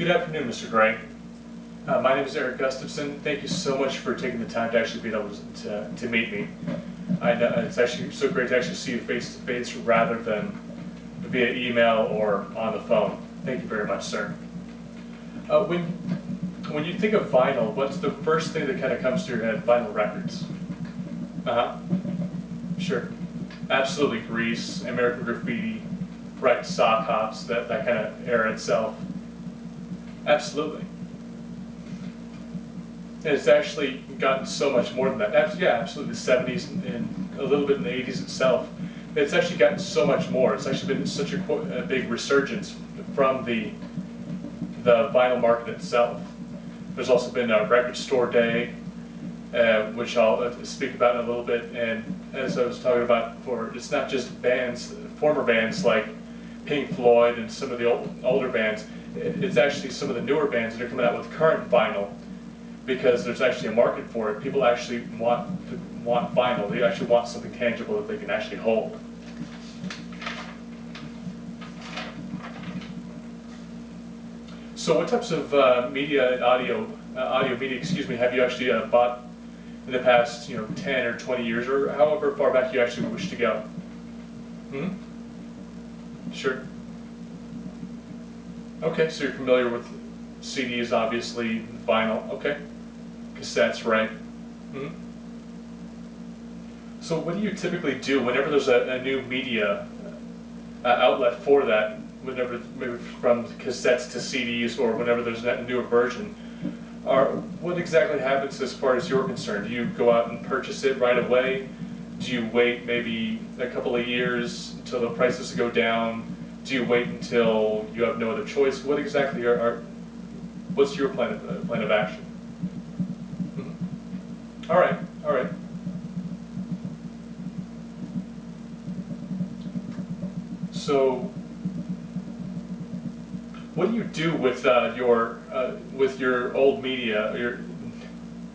Good afternoon, Mr. Gray. My name is Eric Gustafson. Thank you so much for taking the time to actually be able to meet me. I know it's actually so great to actually see you face to face rather than via email or on the phone. Thank you very much, sir. When you think of vinyl, what's the first thing that kind of comes to your head? Vinyl records. Sure. Absolutely. Grease, American Graffiti, right? Sock hops, that kind of era itself. Absolutely. And it's actually gotten so much more than that. Yeah, absolutely. The 70s and a little bit in the 80s itself. It's actually gotten so much more. It's actually been such a big resurgence from the vinyl market itself. There's also been a record store day, which I'll speak about in a little bit. And as I was talking about before, it's not just bands, former bands like Pink Floyd and some of the older bands. It's actually some of the newer bands that are coming out with current vinyl, because there's actually a market for it. People actually want vinyl. They actually want something tangible that they can actually hold. So what types of media and audio media, have you actually bought in the past, 10 or 20 years, or however far back you actually wish to go? Sure. Okay, so you're familiar with CDs, obviously, vinyl. Okay. Cassettes, right? So what do you typically do whenever there's a new media outlet for that, whenever maybe from cassettes to CDs, or whenever there's a newer version? What exactly happens as far as you're concerned? Do you go out and purchase it right away? Do you wait maybe a couple of years until the prices go down? Do you wait until you have no other choice? What exactly what's your plan of action? All right. So, what do you do with your old media,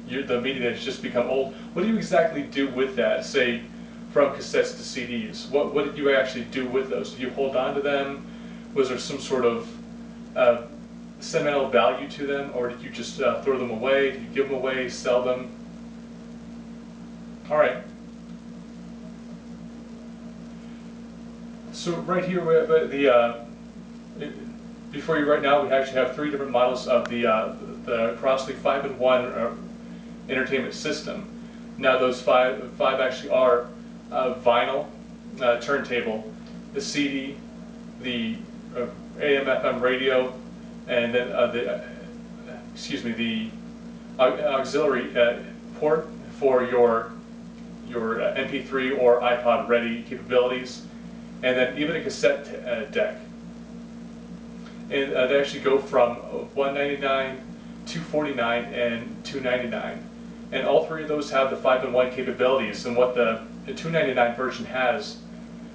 the media that's just become old? What do you exactly do with that? Say, from cassettes to CDs. What did you actually do with those? Did you hold on to them? Was there some sort of sentimental value to them, or did you just throw them away? Did you give them away, sell them? All right. So right here, we have before you right now, we actually have 3 different models of the Crossley 5-in-1 entertainment system. Now those five actually are vinyl turntable, the CD, the AM/FM radio, and then the auxiliary port for your MP3 or iPod ready capabilities, and then even a cassette deck. And they actually go from $199, $249, and $299. And all 3 of those have the 5-in-1 capabilities. And what the $299 version has,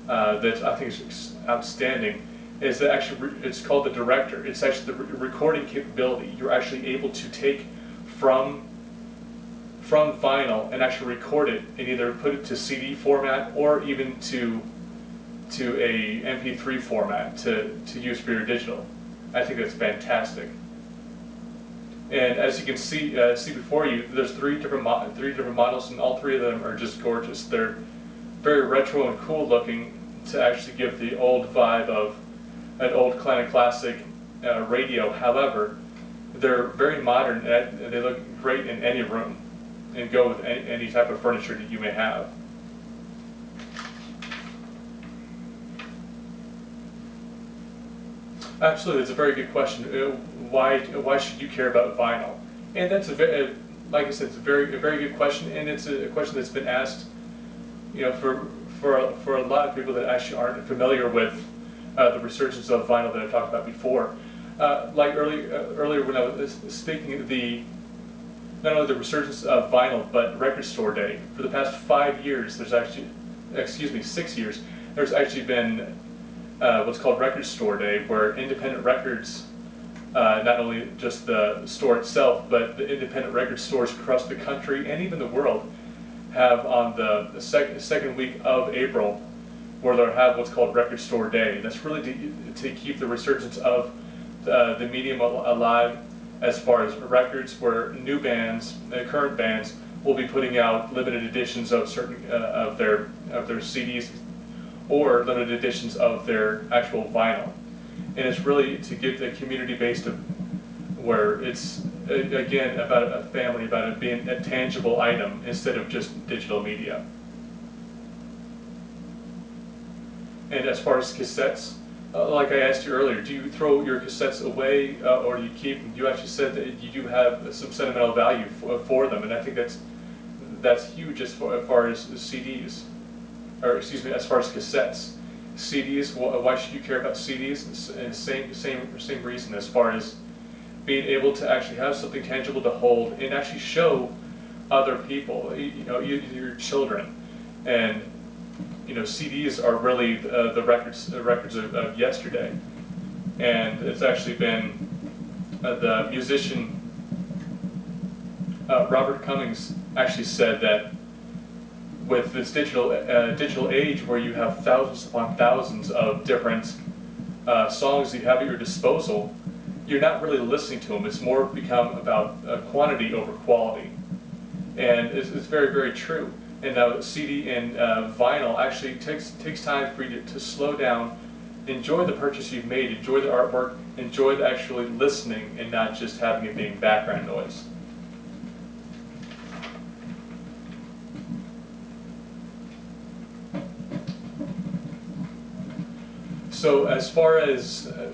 that I think is outstanding, is that actually it's called the Director. It's actually the recording capability. You're actually able to take from vinyl and actually record it and either put it to CD format or even to a MP3 format to use for your digital. I think that's fantastic. And as you can see before you, there's three different models, and all 3 of them are just gorgeous. They're very retro and cool looking to actually give the old vibe of an old kind of classic radio. However, they're very modern, and they look great in any room and go with any type of furniture that you may have. Absolutely, it's a very good question. Why should you care about vinyl? And that's like I said, it's a very good question, and it's a question that's been asked, for a lot of people that actually aren't familiar with the resurgence of vinyl that I talked about before. Like earlier when I was speaking of not only the resurgence of vinyl, but Record Store Day. For the past 5 years, 6 years, there's actually been what's called Record Store Day, where independent records, not only just the store itself, but the independent record stores across the country and even the world, have on the second week of April, where they'll have what's called Record Store Day. That's really to keep the resurgence of the medium alive as far as records, where new bands, current bands, will be putting out limited editions of certain of their CDs or limited editions of their actual vinyl. And it's really to get the community based of where it's again about a family, about it being a tangible item instead of just digital media. And as far as cassettes, like I asked you earlier, do you throw your cassettes away or do you keep them? You actually said that you do have some sentimental value for them, and I think that's huge as far as CDs, or excuse me, as far as cassettes. CDs, why should you care about CDs? And same reason, as far as being able to actually have something tangible to hold and actually show other people, your children. And CDs are really the records of yesterday. And it's actually been the musician Robert Cummings actually said that with this digital age, where you have thousands upon thousands of different songs you have at your disposal, you're not really listening to them. It's more become about quantity over quality, and it's very, very true. And now CD and vinyl actually takes time for you to slow down, enjoy the purchase you've made, enjoy the artwork, enjoy the actually listening, and not just having it being background noise. So as far as a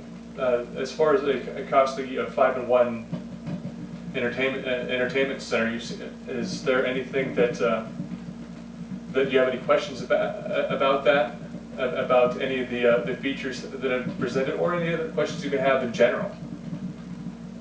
costly 5-in-1 entertainment center, is there anything that you have any questions about that, about any of the features that are presented, or any other questions you may have in general?